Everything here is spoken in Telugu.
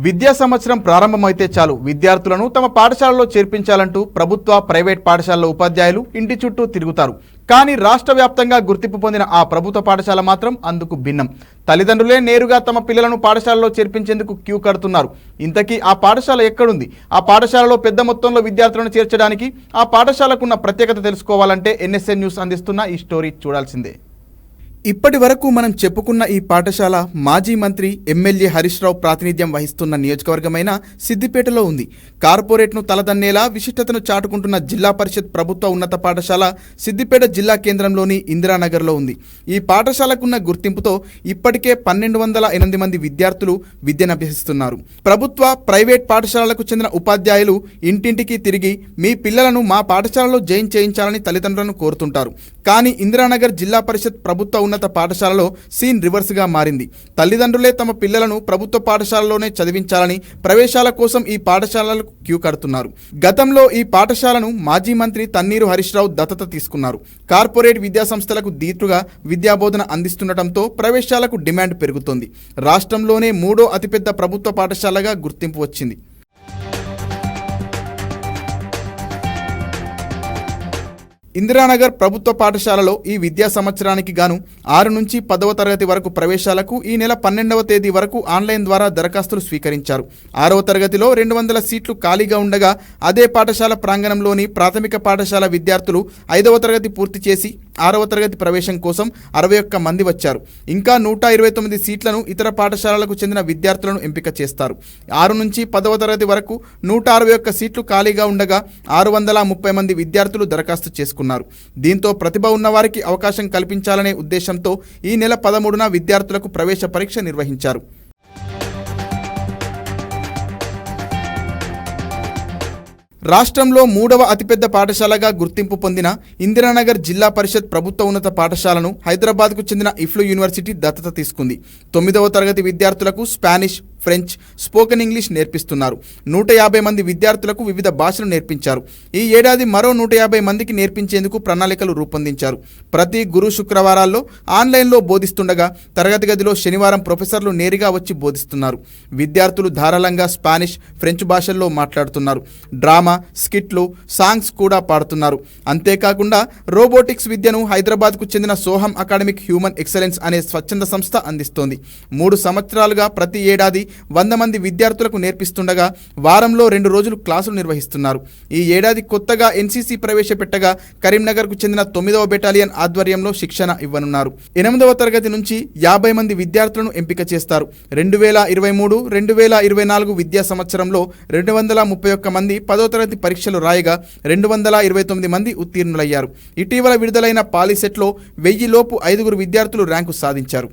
విద్యా సంవత్సరం ప్రారంభమైతే చాలు విద్యార్థులను తమ పాఠశాలలో చేర్పించాలంటూ ప్రభుత్వ ప్రైవేట్ పాఠశాలల ఉపాధ్యాయులు ఇంటి చుట్టూ తిరుగుతారు. కానీ రాష్ట్ర వ్యాప్తంగా గుర్తింపు పొందిన ఆ ప్రభుత్వ పాఠశాల మాత్రం అందుకు భిన్నం. తల్లిదండ్రులే నేరుగా తమ పిల్లలను పాఠశాలలో చేర్పించేందుకు క్యూ కడుతున్నారు. ఇంతకీ ఆ పాఠశాల ఎక్కడుంది? ఆ పాఠశాలలో పెద్ద మొత్తంలో విద్యార్థులను చేర్చడానికి ఆ పాఠశాలకున్న ప్రత్యేకత తెలుసుకోవాలంటే NSN న్యూస్ అందిస్తున్న ఈ స్టోరీ చూడాల్సిందే. ఇప్పటి వరకు మనం చెప్పుకున్న ఈ పాఠశాల మాజీ మంత్రి ఎమ్మెల్యే హరీష్ రావు ప్రాతినిధ్యం వహిస్తున్న నియోజకవర్గమైన సిద్దిపేటలో ఉంది. కార్పొరేట్ను తలదన్నేలా విశిష్టతను చాటుకుంటున్న జిల్లా పరిషత్ ప్రభుత్వ ఉన్నత పాఠశాల సిద్దిపేట జిల్లా కేంద్రంలోని ఇందిరానగర్లో ఉంది. ఈ పాఠశాలకున్న గుర్తింపుతో ఇప్పటికే 1208 మంది విద్యార్థులు విద్యనభ్యసిస్తున్నారు. ప్రభుత్వ ప్రైవేట్ పాఠశాలలకు చెందిన ఉపాధ్యాయులు ఇంటింటికి తిరిగి మీ పిల్లలను మా పాఠశాలలో జాయిన్ చేయించాలని తల్లిదండ్రులను కోరుతుంటారు. కానీ ఇందిరానగర్ జిల్లా పరిషత్ ప్రభుత్వ ఉన్నత పాఠశాలలో సీన్ రివర్స్ గా మారింది. తల్లిదండ్రులే తమ పిల్లలను ప్రభుత్వ పాఠశాలలోనే చదివించాలని ప్రవేశాల కోసం ఈ పాఠశాలలకు క్యూ కడుతున్నారు. గతంలో ఈ పాఠశాలను మాజీ మంత్రి తన్నీరు హరీష్ రావు దత్తత తీసుకున్నారు. కార్పొరేట్ విద్యా సంస్థలకు దీటుగా విద్యాబోధన అందిస్తుండటంతో ప్రవేశాలకు డిమాండ్ పెరుగుతోంది. రాష్ట్రంలోనే 3వ అతిపెద్ద ప్రభుత్వ పాఠశాలగా గుర్తింపు వచ్చింది. ఇందిరానగర్ ప్రభుత్వ పాఠశాలలో ఈ విద్యా సంవత్సరానికి గాను 6 నుంచి 10వ తరగతి వరకు ప్రవేశాలకు ఈ నెల 12వ తేదీ వరకు ఆన్లైన్ ద్వారా దరఖాస్తులు స్వీకరించారు. 6వ తరగతిలో 200 సీట్లు ఖాళీగా ఉండగా అదే పాఠశాల ప్రాంగణంలోని ప్రాథమిక పాఠశాల విద్యార్థులు 5వ తరగతి పూర్తి చేసి 6వ తరగతి ప్రవేశం కోసం 61 మంది వచ్చారు. ఇంకా 129 సీట్లను ఇతర పాఠశాలలకు చెందిన విద్యార్థులను ఎంపిక చేస్తారు. 6 నుంచి 10వ తరగతి వరకు 161 సీట్లు ఖాళీగా ఉండగా 630 మంది విద్యార్థులు దరఖాస్తు చేసుకున్నారు. దీంతో ప్రతిభ ఉన్న వారికి అవకాశం కల్పించాలనే ఉద్దేశంతో ఈ నెల 13న విద్యార్థులకు ప్రవేశ పరీక్ష నిర్వహించారు. రాష్ట్రంలో 3వ అతిపెద్ద పాఠశాలగా గుర్తింపు పొందిన ఇందిరానగర్ జిల్లా పరిషత్ ప్రభుత్వ ఉన్నత పాఠశాలను హైదరాబాద్కు చెందిన ఇఫ్లూ యూనివర్సిటీ దత్తత తీసుకుంది. 9వ తరగతి విద్యార్థులకు స్పానిష్, ఫ్రెంచ్, స్పోకెన్ ఇంగ్లీష్ నేర్పిస్తున్నారు. 150 మంది విద్యార్థులకు వివిధ భాషలు నేర్పించారు. ఈ ఏడాది మరో 150 మందికి నేర్పించేందుకు ప్రణాళికలు రూపొందించారు. ప్రతి గురు శుక్రవారాల్లో ఆన్లైన్లో బోధిస్తుండగా తరగతి గదిలో శనివారం ప్రొఫెసర్లు నేరుగా వచ్చి బోధిస్తున్నారు. విద్యార్థులు ధారాళంగా స్పానిష్, ఫ్రెంచ్ భాషల్లో మాట్లాడుతున్నారు. డ్రామా, స్కిట్లు, సాంగ్స్ కూడా పాడుతున్నారు. అంతేకాకుండా రోబోటిక్స్ విద్యను హైదరాబాద్కు చెందిన సోహం అకాడమిక్ హ్యూమన్ ఎక్సలెన్స్ అనే స్వచ్ఛంద సంస్థ అందిస్తోంది. 3 సంవత్సరాలుగా ప్రతి ఏడాది 100 మంది విద్యార్థులకు నేర్పిస్తుండగా వారంలో 2 రోజులు క్లాసులు నిర్వహిస్తున్నారు. ఈ ఏడాది కొత్తగా NCC ప్రవేశపెట్టగా కరీంనగర్కు చెందిన 9వ బెటాలియన్ ఆధ్వర్యంలో శిక్షణ ఇవ్వనున్నారు. 8వ తరగతి నుంచి 50 మంది విద్యార్థులను ఎంపిక చేస్తారు. 2023-2024 విద్యా సంవత్సరంలో 231 మంది 10వ తరగతి పరీక్షలు రాయగా 229 మంది ఉత్తీర్ణులయ్యారు. ఇటీవల విడుదలైన పాలిసెట్లో 1000 లోపు 5 విద్యార్థులు ర్యాంకు సాధించారు.